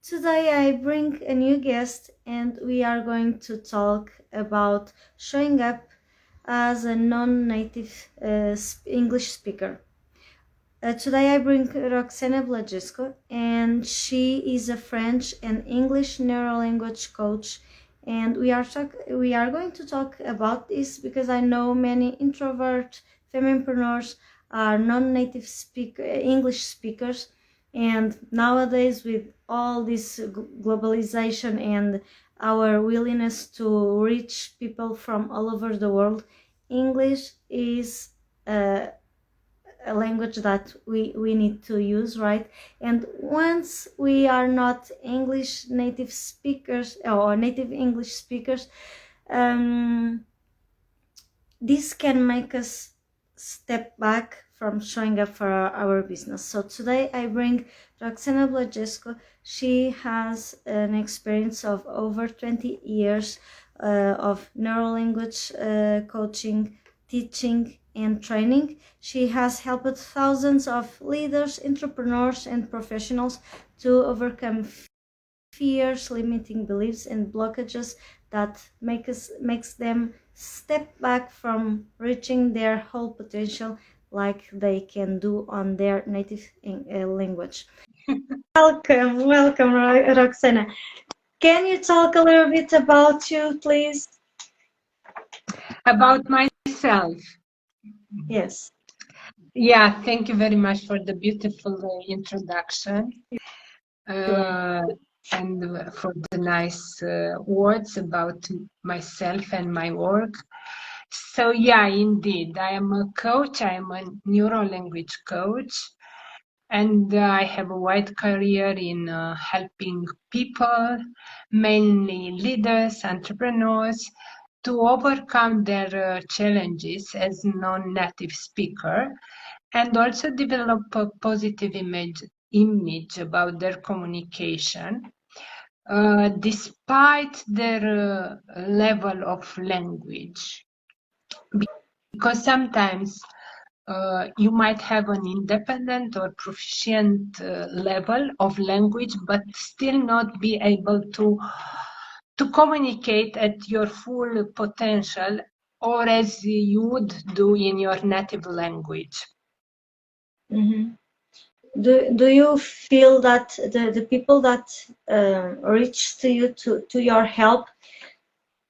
Today I bring a new guest and we are going to talk about showing up as a non-native English speaker. Today I bring Roxana Blăgescu and she is a French and English neurolanguage coach, and we are going to talk about this because I know many introvert fempreneurs are non-native English speakers, and nowadays with all this globalization and our willingness to reach people from all over the world, English is a language that we need to use, right? And once we are not English native speakers or native English speakers, this can make us step back from showing up for our business. So today I bring Roxana Blăgescu. She has an experience of over 20 years of neurolanguage coaching, teaching, and training. She has helped thousands of leaders, entrepreneurs, and professionals to overcome fears, limiting beliefs, and blockages that makes them step back from reaching their whole potential like they can do on their native language. Welcome, Roxana. Can you talk a little bit about you, please? About myself? Yes. Yeah, thank you very much for the beautiful introduction and for the nice words about myself and my work. So yeah, indeed, I am a coach. I am a neuro-language coach, and I have a wide career in helping people, mainly leaders, entrepreneurs, to overcome their challenges as non-native speaker, and also develop a positive image about their communication, despite their level of language. Because sometimes you might have an independent or proficient level of language, but still not be able to communicate at your full potential or as you would do in your native language. Mm-hmm. Do you feel that the people that reach to you to your help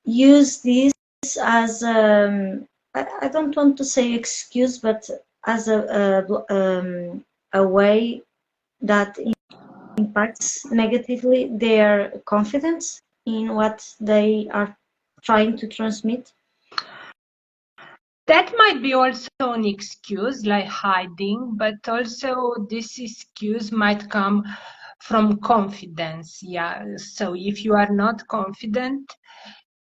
use this as I don't want to say excuse, but as a way that impacts negatively their confidence in what they are trying to transmit? That might be also an excuse, like hiding, but also this excuse might come from confidence. Yeah. So if you are not confident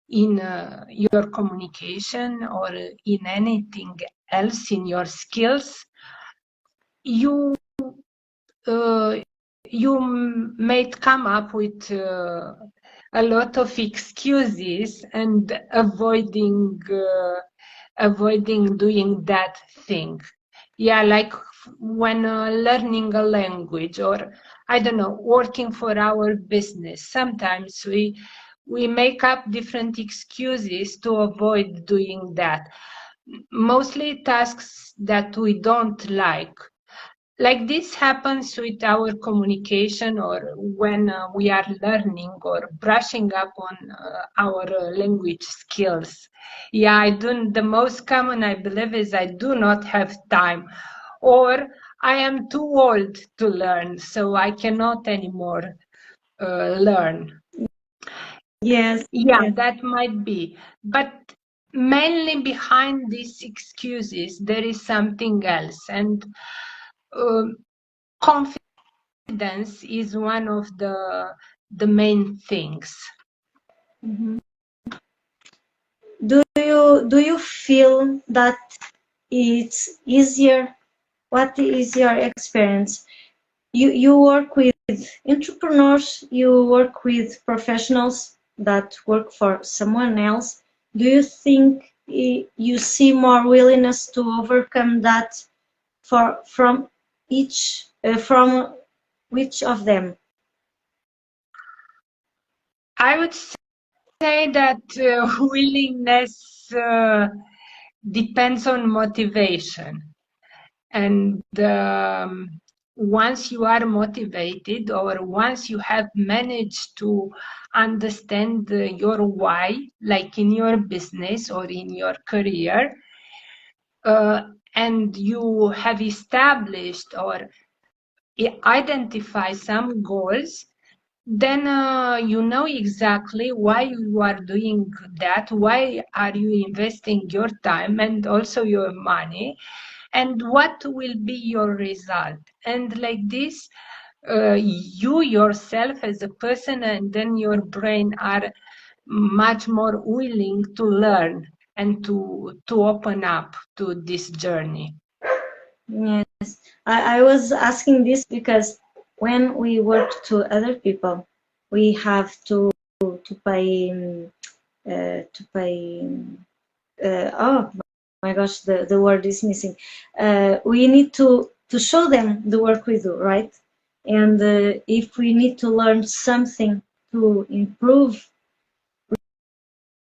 in your communication or in anything else in your skills, you may come up with a lot of excuses and avoiding doing that thing. Yeah, like when learning a language, or I don't know, working for our business, sometimes we make up different excuses to avoid doing that, mostly tasks that we don't like this happens with our communication, or when we are learning or brushing up on our language skills. Yeah, the most common, I believe, is I do not have time, or I am too old to learn, so I cannot anymore learn. Yes. Yeah, Yes. that might be. But mainly behind these excuses, there is something else. And confidence is one of the main things. Mm-hmm. Do you feel that it's easier? What is your experience? You work with entrepreneurs, you work with professionals that work for someone else. Do you think you see more willingness to overcome that from which of them? I would say that willingness depends on motivation. And once you are motivated, or once you have managed to understand your why, like in your business or in your career, and you have established or identify some goals, then you know exactly why you are doing that, why are you investing your time and also your money, and what will be your result. And like this, you yourself as a person and then your brain are much more willing to learn and to open up to this journey. Yes, I was asking this because when we work to other people, we have to pay to pay. Oh my gosh, the word is missing. We need to show them the work we do, right? And if we need to learn something to improve,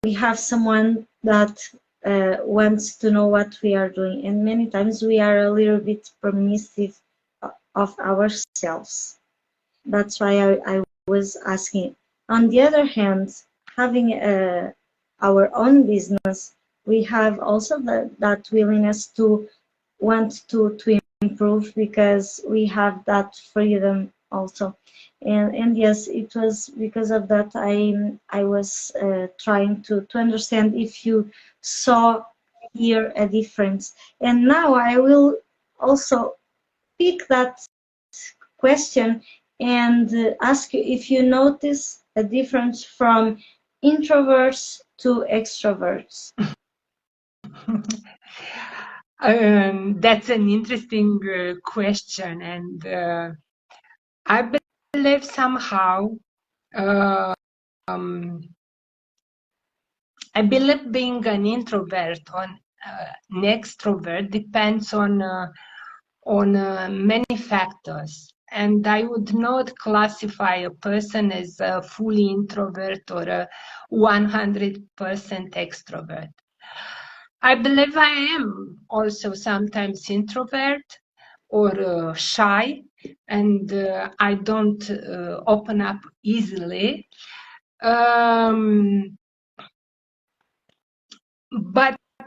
we have someone that wants to know what we are doing, and many times we are a little bit permissive of ourselves. That's why I was asking. On the other hand, having our own business, we have also that willingness to want to improve because we have that freedom also. And yes, it was because of that I was trying to understand if you saw here a difference. And now I will also pick that question and ask you if you notice a difference from introverts to extroverts. That's an interesting question, and I believe somehow I believe being an introvert or an extrovert depends on many factors, and I would not classify a person as a fully introvert or a 100% extrovert. I believe I am also sometimes introvert or shy, and I don't open up easily. But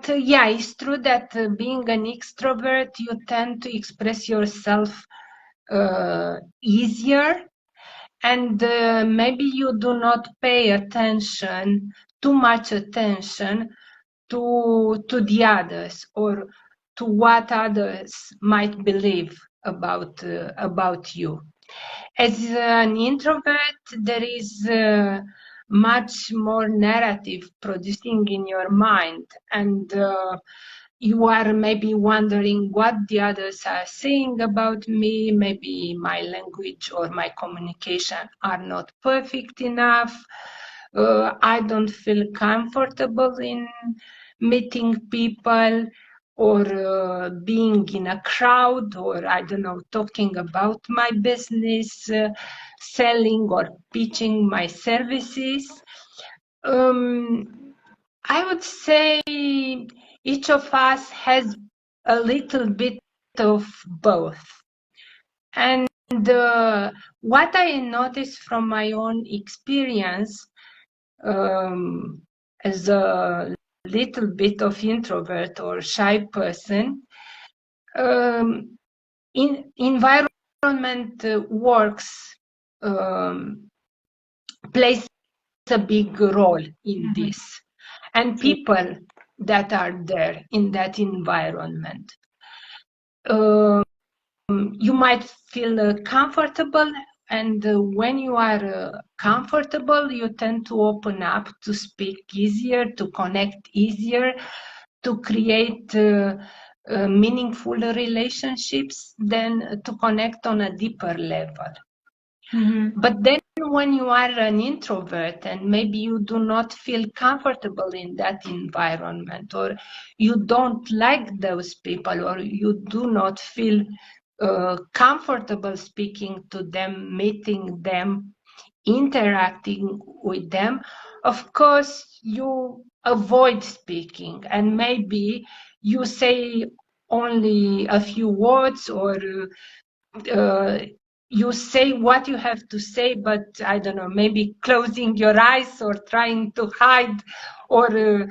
yeah, it's true that being an extrovert, you tend to express yourself easier, and maybe you do not pay attention, too much attention to the others or to what others might believe about you. As an introvert, there is much more narrative producing in your mind, and you are maybe wondering what the others are saying about me. Maybe my language or my communication are not perfect enough. I don't feel comfortable in meeting people or being in a crowd, or I don't know, talking about my business, selling or pitching my services. I would say each of us has a little bit of both. And what I noticed from my own experience as a little bit of introvert or shy person, environment works plays a big role in this, and people that are there in that environment. You might feel comfortable, and when you are comfortable, you tend to open up, to speak easier, to connect easier, to create meaningful relationships, than to connect on a deeper level. But then when you are an introvert and maybe you do not feel comfortable in that environment, or you don't like those people, or you do not feel comfortable speaking to them, meeting them interacting with them, of course you avoid speaking, and maybe you say only a few words, or you say what you have to say, but I don't know, maybe closing your eyes or trying to hide, or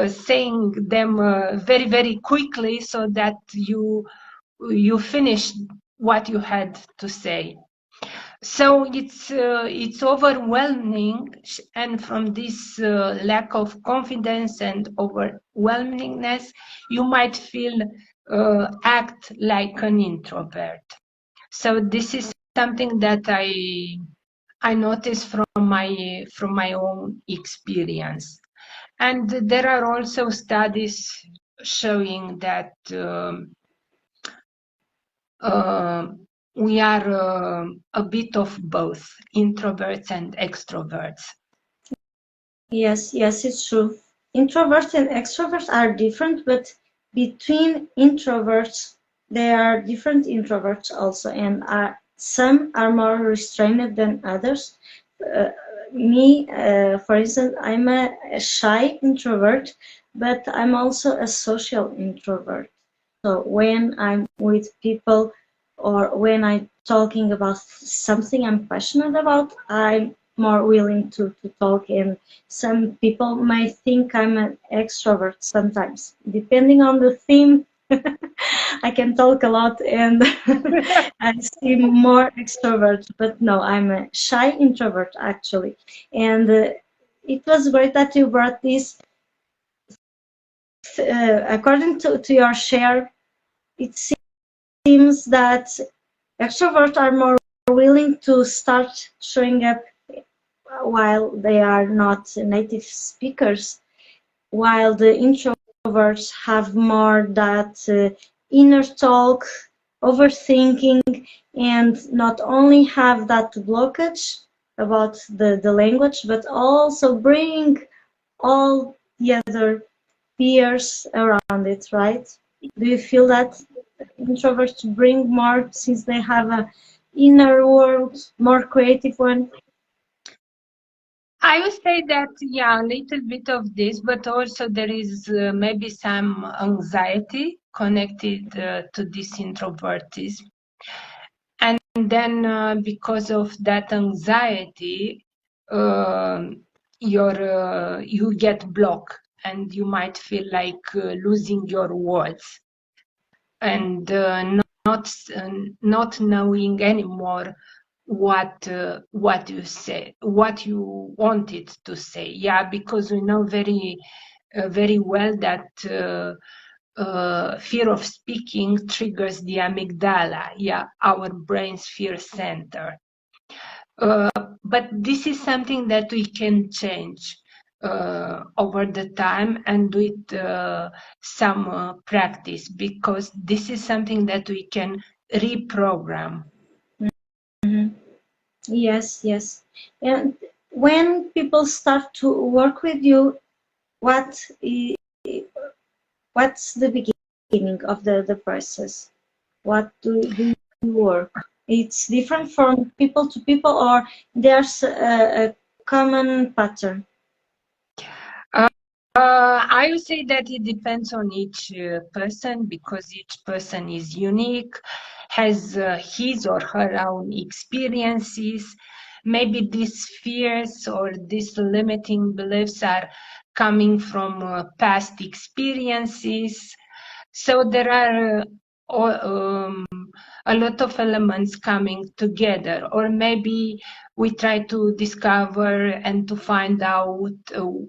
saying them very, very quickly so that you finish what you had to say. So it's overwhelming, and from this lack of confidence and overwhelmingness, you might feel act like an introvert. So this is something that I noticed from my own experience. And there are also studies showing that we are a bit of both, introverts and extroverts. Yes, it's true. Introverts and extroverts are different, but between introverts, there are different introverts also, and some are more restrained than others. Me, for instance, I'm a shy introvert, but I'm also a social introvert. So when I'm with people or when I'm talking about something I'm passionate about, I'm more willing to talk, and some people might think I'm an extrovert sometimes. Depending on the theme, I can talk a lot and I seem more extrovert, but no, I'm a shy introvert actually. And it was great that you brought this. According to your share, it seems that extroverts are more willing to start showing up while they are not native speakers, while the introverts have more that inner talk, overthinking, and not only have that blockage about the language, but also bring all the other peers around it, right? Do you feel that introverts bring more since they have a inner world, more creative one? I would say that, yeah, a little bit of this, but also there is maybe some anxiety connected to this introvertism. And then because of that anxiety, you get blocked, and you might feel like losing your words, and not knowing anymore what you say, what you wanted to say. Yeah, because we know very well that fear of speaking triggers the amygdala, yeah, our brain's fear center. But this is something that we can change over the time and with some practice, because this is something that we can reprogram. Mm-hmm. Yes. And when people start to work with you, what's the beginning of the process? What do you work? It's different from people to people, or there's a common pattern? I would say that it depends on each person, because each person is unique, has his or her own experiences. Maybe these fears or these limiting beliefs are coming from past experiences. So there are a lot of elements coming together, or maybe we try to discover and to find out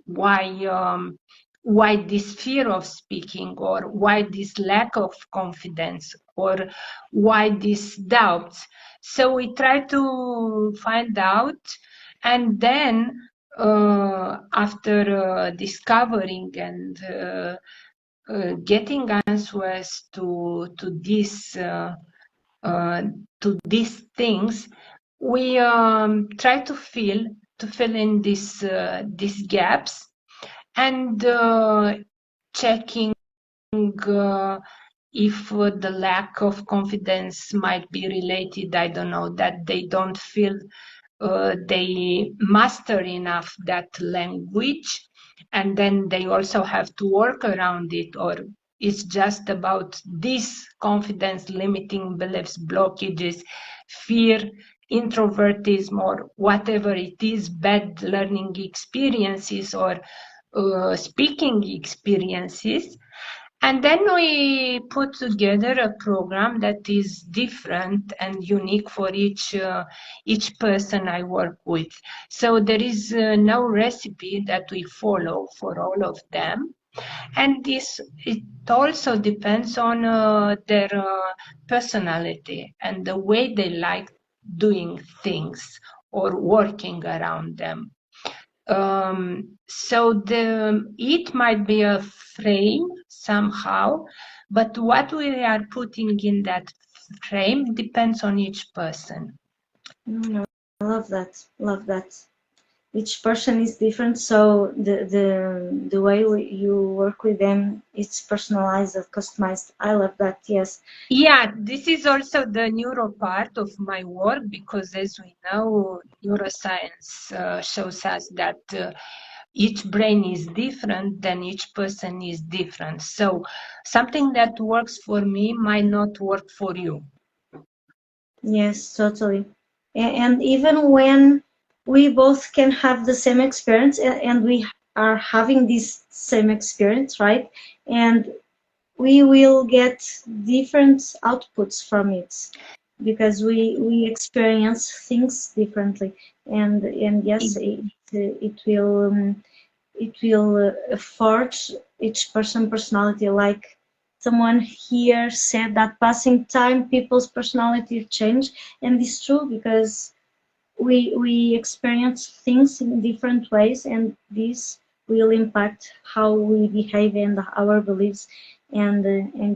why this fear of speaking, or why this lack of confidence, or why these doubts. So we try to find out, and then after discovering and getting answers to these things, we try to fill in these gaps, and checking if the lack of confidence might be related, I don't know, that they don't feel they master enough that language, and then they also have to work around it, or it's just about this confidence limiting beliefs, blockages, fear, introvertism, or whatever it is, bad learning experiences or speaking experiences. And then we put together a program that is different and unique for each person I work with. So there is no recipe that we follow for all of them. And this, it also depends on their personality and the way they like doing things or working around them. So it might be a frame somehow, but what we are putting in that frame depends on each person. I love that. Love that. Each person is different, so the way you work with them, it's personalized, customized. I love that. Yes. Yeah, this is also the neuro part of my work, because as we know, neuroscience shows us that each brain is different, then each person is different. So something that works for me might not work for you. Yes, totally. And even when we both can have the same experience, and we are having this same experience, right? And we will get different outputs from it, because we experience things differently. And yes, it will forge each person personality. Like someone here said that passing time, people's personality change, and it's true, because we experience things in different ways, and this will impact how we behave and our beliefs. And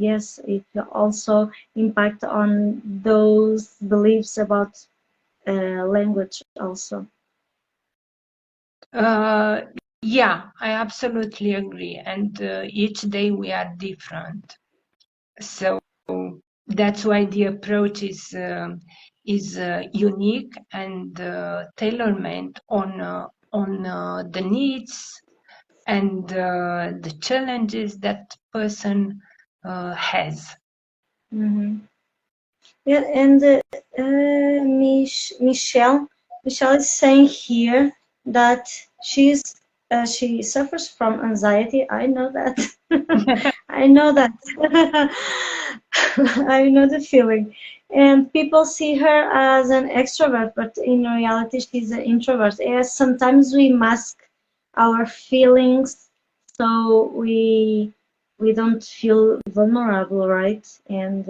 yes, it will also impact on those beliefs about language also. Yeah, I absolutely agree. And each day we are different. So that's why the approach is unique and tailor-made on the needs and the challenges that person has. Mm-hmm. Yeah, and Michelle is saying here that she suffers from anxiety. I know that. I know that. I know the feeling. And people see her as an extrovert, but in reality, she's an introvert. Yes, sometimes we mask our feelings, so we don't feel vulnerable, right? And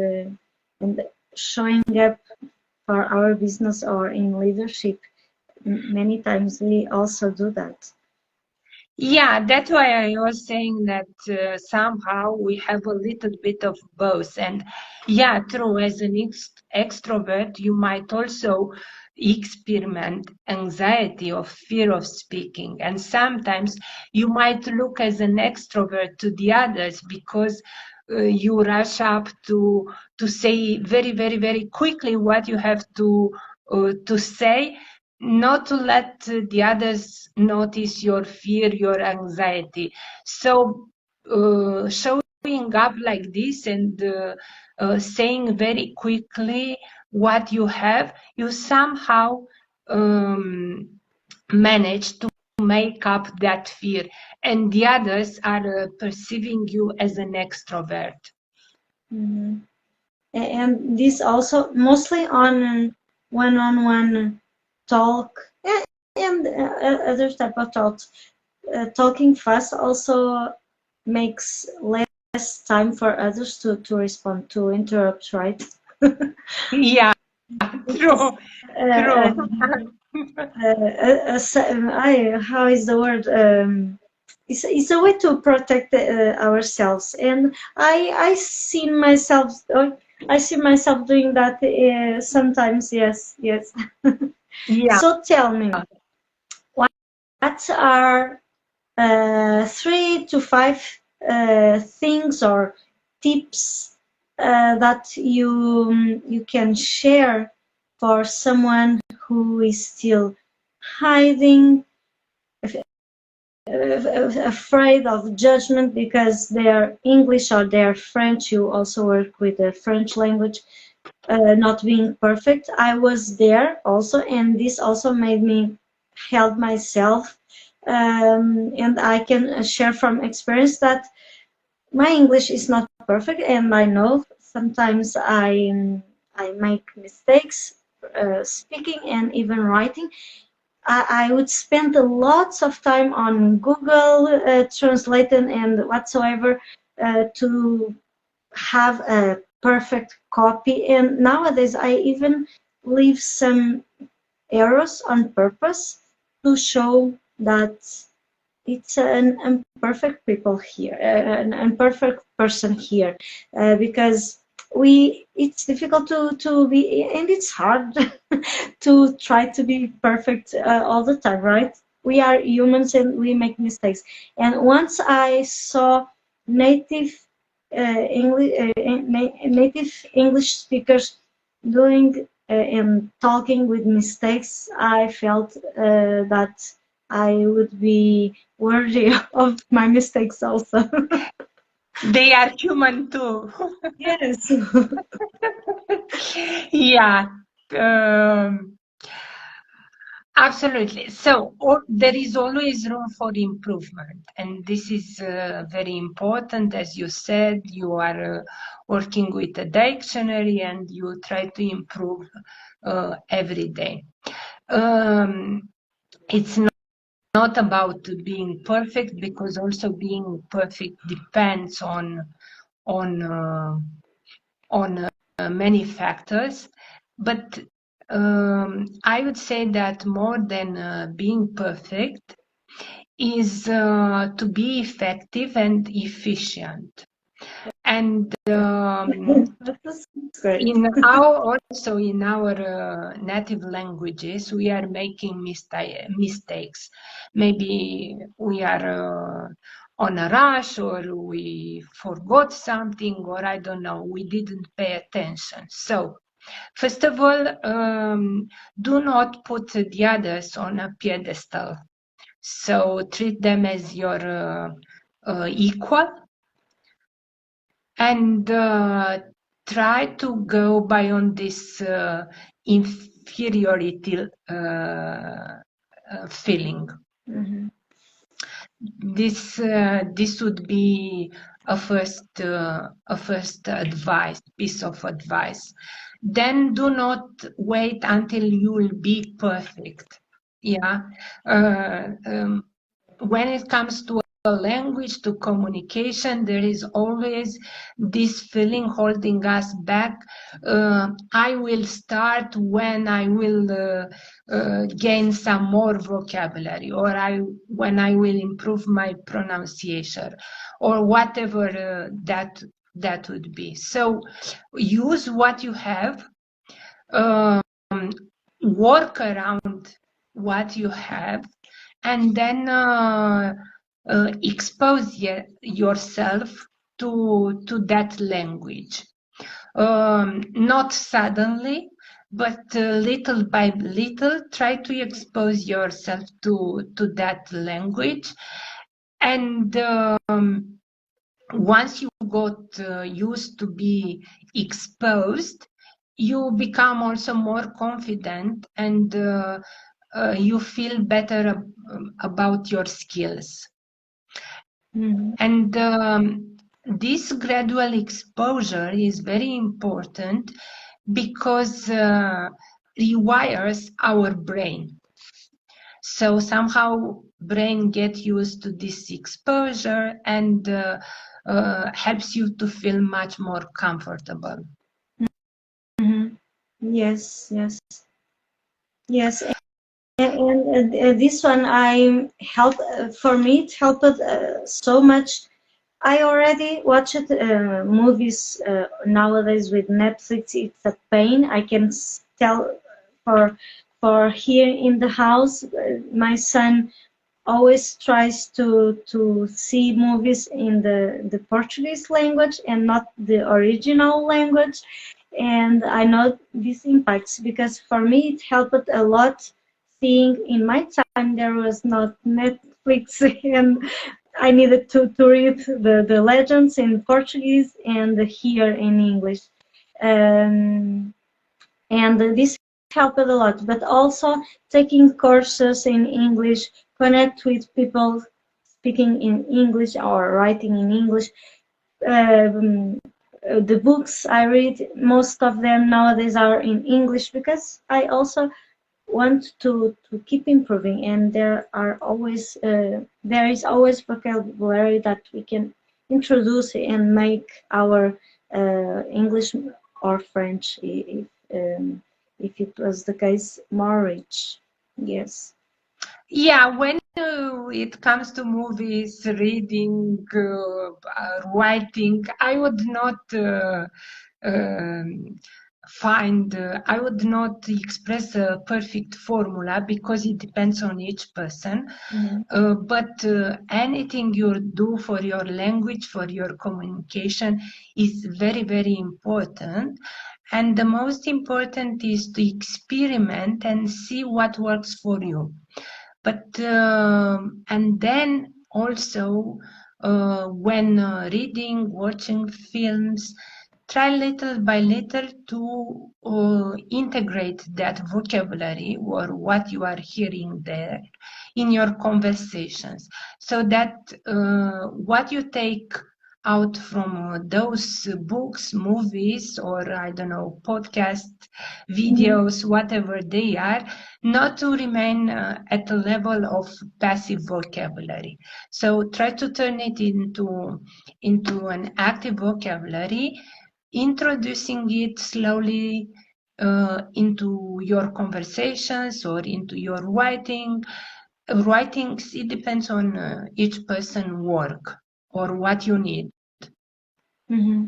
showing up for our business or in leadership, many times we also do that. Yeah, that's why I was saying that somehow we have a little bit of both. And yeah, true, as an extrovert, you might also experiment anxiety or fear of speaking. And sometimes you might look as an extrovert to the others because you rush up to say very, very, very quickly what you have to say, not to let the others notice your fear, your anxiety. So showing up like this and saying very quickly what you have, you somehow manage to make up that fear, and the others are perceiving you as an extrovert. Mm-hmm. And this also mostly on one-on-one talk, and other type of talks. Talking fast also makes less time for others to respond to interrupts, right? Yeah, true, uh, true. how is the word? It's a way to protect ourselves, and I see myself doing that sometimes. Yes, yes. Yeah. So tell me, what are 3 to 5 things or tips that you can share for someone who is still hiding, afraid of judgment because they are English or they are French. You also work with the French language, not being perfect. I was there also, and this also made me help myself. And I can share from experience that my English is not perfect, and I know sometimes I make mistakes speaking and even writing. I would spend lots of time on Google translating and whatsoever to have a perfect copy. And nowadays, I even leave some errors on purpose to show that it's an imperfect people here, an imperfect person here, because it's difficult to be, and it's hard to try to be perfect all the time, right? We are humans and we make mistakes. And once I saw native native English speakers doing and talking with mistakes, I felt that I would be worthy of my mistakes also. They are human too. Yes. Yeah. Um, Absolutely. So there is always room for improvement, and this is very important. As you said, you are working with a dictionary and you try to improve every day. It's not about being perfect, because also being perfect depends on many factors, but I would say that more than being perfect is to be effective and efficient. And That's great. in our native languages, we are making mistakes. Maybe we are on a rush, or we forgot something, or I don't know, we didn't pay attention. So first of all, do not put the others on a pedestal. So treat them as your equal, and try to go beyond this inferiority feeling. Mm-hmm. This would be a first piece of advice. Then do not wait until you will be perfect. Yeah. When it comes to a language, to communication, there is always this feeling holding us back. I will start when I will gain some more vocabulary, or when I will improve my pronunciation, or whatever that would be. So use what you have, work around what you have, and then expose yourself to that language. Not suddenly, but little by little, try to expose yourself to that language. And once you got used to be exposed, you become also more confident, and you feel better about your skills. Mm-hmm. And this gradual exposure is very important, because rewires our brain. So somehow brain get used to this exposure, and helps you to feel much more comfortable. Mm-hmm. Yes, yes, yes. And this one I help for me. It helped so much. I already watched movies nowadays with Netflix. It's a pain. I can tell for here in the house, my son always tries to see movies in the Portuguese language and not the original language. And I know this impacts because for me it helped a lot. Seeing in my time there was not Netflix and I needed to read the legends in Portuguese and here in English. Um, and this helped a lot, but also taking courses in English, connect with people speaking in English or writing in English. um, the books I read, most of them nowadays are in English because I also want to keep improving, and there is always vocabulary that we can introduce and make our English or French, if it was the case, more rich. Yes. Yeah, when it comes to movies, reading, writing, I would not um, I would not express a perfect formula because it depends on each person. Mm-hmm. But anything you do for your language, for your communication, is very, very important. And the most important is to experiment and see what works for you. But and then also when reading, watching films, try little by little to integrate that vocabulary or what you are hearing there in your conversations, so that what you take out from those books, movies, or I don't know, podcast Mm-hmm. videos, whatever they are, not to remain at a level of passive vocabulary. So try to turn it into an active vocabulary, introducing it slowly into your conversations or into your writings. It depends on each person work or what you need. Mm-hmm.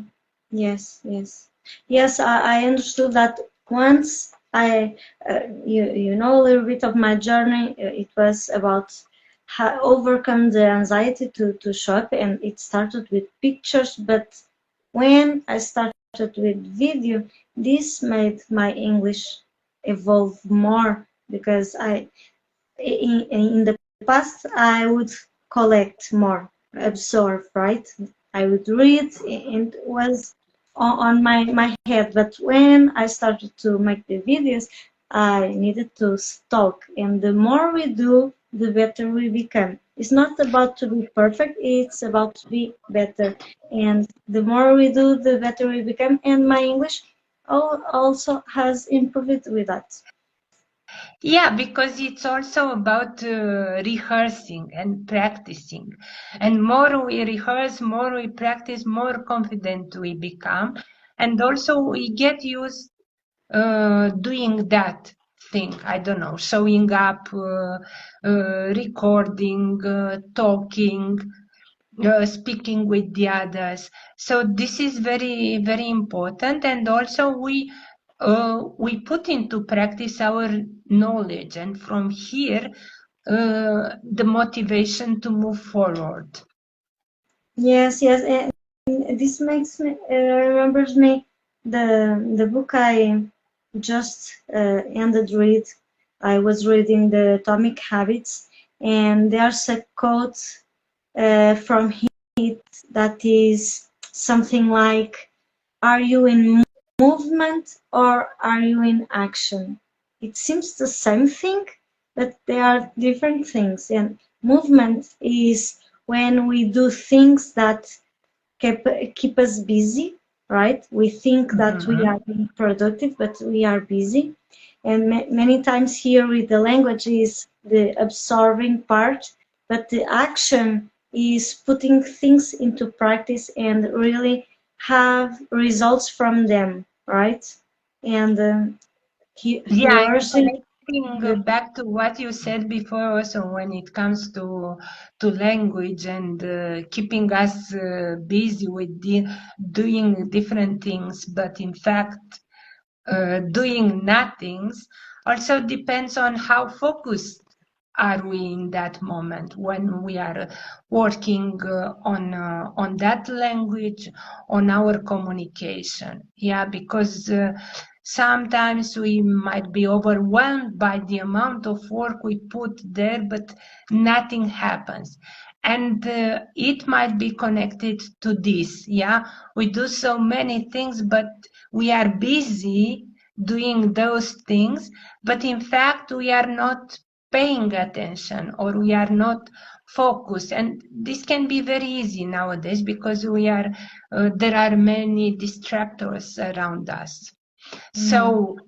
Yes, yes, yes. I understood that once you know a little bit of my journey. It was about how overcome the anxiety to shop, and it started with pictures. But when I started with video, this made my English evolve more because in the past I would collect more, absorb, right? I would read and it was on my head. But when I started to make the videos, I needed to talk. And the more we do, the better we become. It's not about to be perfect, it's about to be better. And the more we do, the better we become. And my English also has improved with that. Yeah, because it's also about rehearsing and practicing. And more we rehearse, more we practice, more confident we become. And also we get used doing that thing. I don't know, showing up, recording, talking, speaking with the others. So this is very, very important. And also we put into practice our knowledge, and from here the motivation to move forward. Yes, yes, and this makes me remembers me the book I just ended read. I was reading the Atomic Habits, and there's a quote from it that is something like, "Are you in movement or are you in action?" It seems the same thing, but they are different things. And movement is when we do things that keep us busy, right? We think that we Mhm. are being productive, but we are busy. And many times here with the language is the absorbing part, but the action is putting things into practice and really have results from them, right? And Yeah, yours is connecting the. back to what you said before, also when it comes to language and keeping us busy with doing different things, but in fact doing nothings, also depends on how focused are we in that moment when we are working on that language, on our communication? Yeah, because sometimes we might be overwhelmed by the amount of work we put there, but nothing happens. And it might be connected to this. Yeah, we do so many things, but we are busy doing those things, but in fact we are not paying attention, or we are not focused. And this can be very easy nowadays because we are there are many distractors around us. So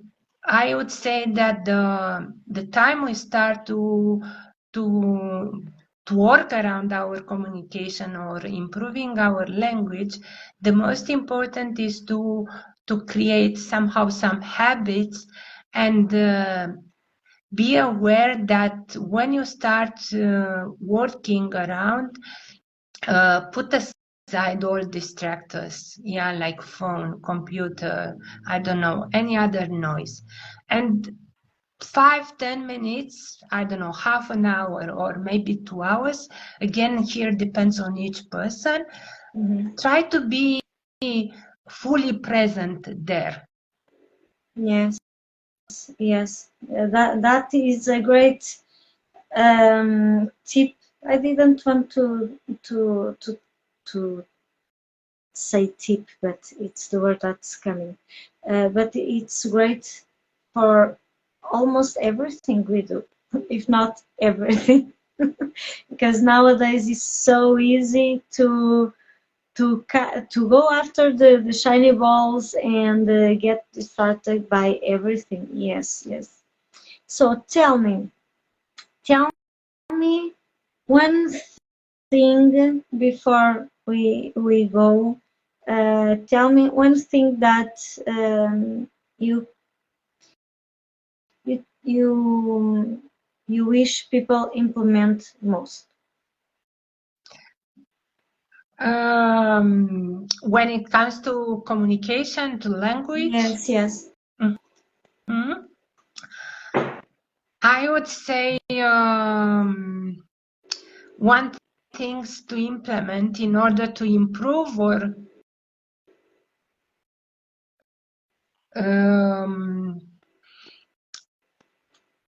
I would say that the time we start to work around our communication or improving our language, the most important is to create somehow some habits, and be aware that when you start working around, put aside all distractors, yeah, like phone, computer, I don't know, any other noise. And 5-10 minutes, I don't know, half an hour or maybe 2 hours, again here depends on each person, try to be fully present there. Yes, yes, that is a great tip. I didn't want to say tip, but it's the word that's coming. But it's great for almost everything we do, if not everything, because nowadays it's so easy to go after the shiny balls and get distracted by everything. Yes, yes. So tell me one thing before we go. Tell me one thing that you you you you wish people implement most. When it comes to communication, to language, Yes, yes. I would say one things to implement in order to improve, or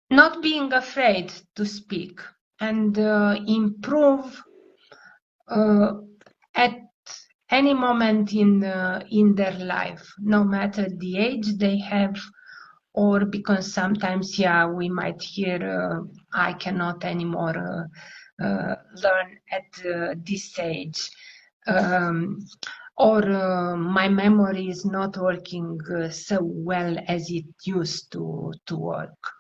not being afraid to speak and improve at any moment in their life, no matter the age they have, or because sometimes, yeah, we might hear, I cannot anymore learn at this age, or my memory is not working so well as it used to work.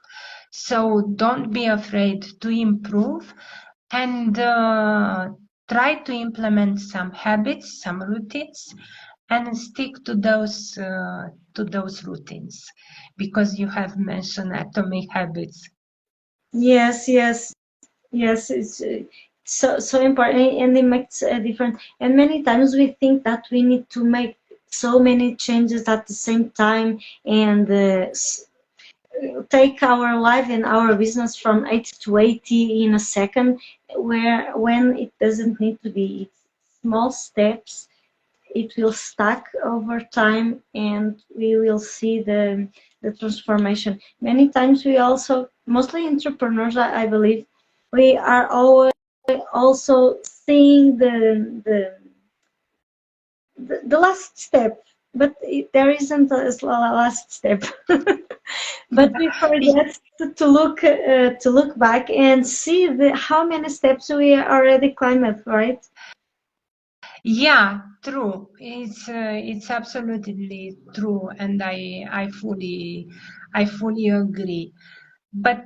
So don't be afraid to improve, and try to implement some habits, some routines, and stick to those routines, because you have mentioned atomic habits. Yes, yes, yes. It's so important, and it makes a difference. And many times we think that we need to make so many changes at the same time, and take our life and our business from 80 to 80 in a second, when it doesn't need to be. It's small steps. It will stack over time, and we will see the transformation. Many times we also, mostly entrepreneurs, I believe, we are always also seeing the last step, but there isn't a last step. But we forget to look back and see how many steps we already climbed, right? Yeah, true. It's absolutely true, and I fully agree. But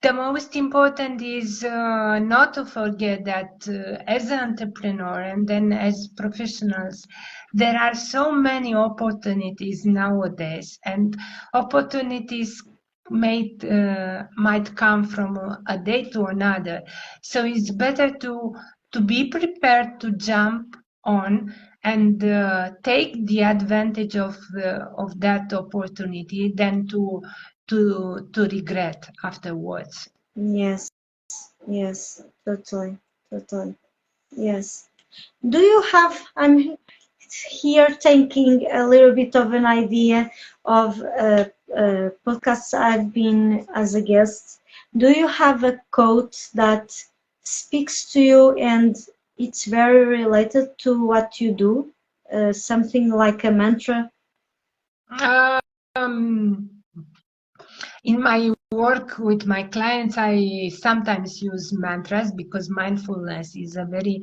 the most important is not to forget that as an entrepreneur and then as professionals, there are so many opportunities nowadays, and opportunities might come from a day to another. So it's better to be prepared to jump on and take the advantage of that opportunity than to regret afterwards. Yes, yes, totally, totally. Yes. Do you have, I'm here taking a little bit of an idea of podcasts I've been as a guest. Do you have a quote that speaks to you and it's very related to what you do? Something like a mantra? Um, in my work with my clients, I sometimes use mantras because mindfulness is a very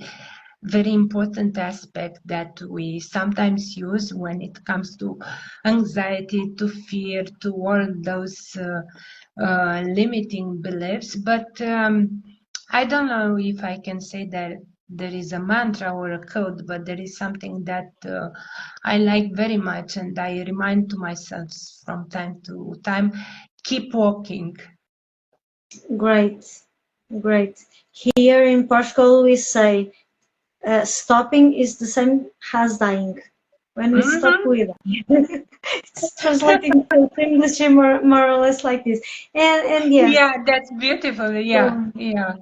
important aspect that we sometimes use when it comes to anxiety, to fear, to all those limiting beliefs. But I don't know if I can say that there is a mantra or a code, but there is something that I like very much, and I remind to myself from time to time, keep walking. Great, great. Here in Portugal, we say stopping is the same as dying. When we stop, Mhm. we die. It's translating to English more or less like this. And yes, Yeah, that's beautiful. Yeah, go yeah.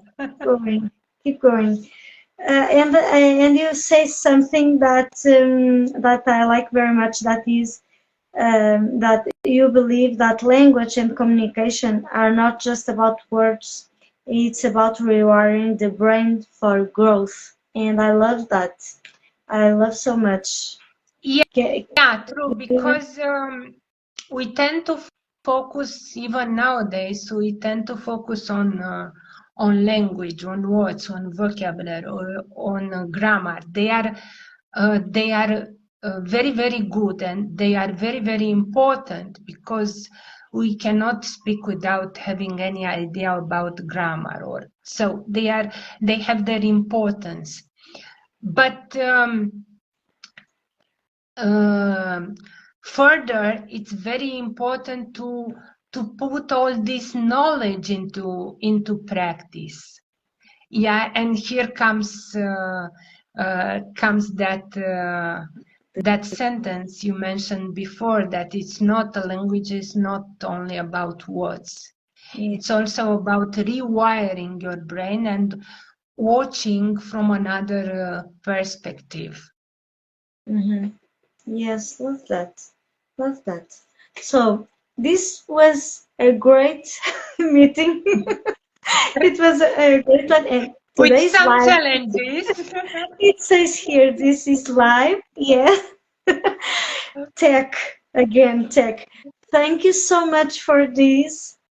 going, keep going. And you say something that I like very much. That is that you believe that language and communication are not just about words. It's about rewiring the brain for growth. And I love that. I love so much. Yeah, Ca- yeah, true, because we tend to focus, even nowadays, we tend to focus on language, on words, on vocabulary, or on grammar. They are very good, and they are very important because we cannot speak without having any idea about grammar, or so they have their importance. But um, further, it's very important to put all this knowledge into practice. Yeah, and here comes that sentence you mentioned before, that it's not a language is not only about words. yeah. It's also about rewiring your brain and watching from another perspective. Mm-hmm. Yes, love that. Love that. So this was a great meeting. It was a great one, and With today's some live. challenges. It says here this is live. Yeah. Tech again, tech. Thank you so much for this.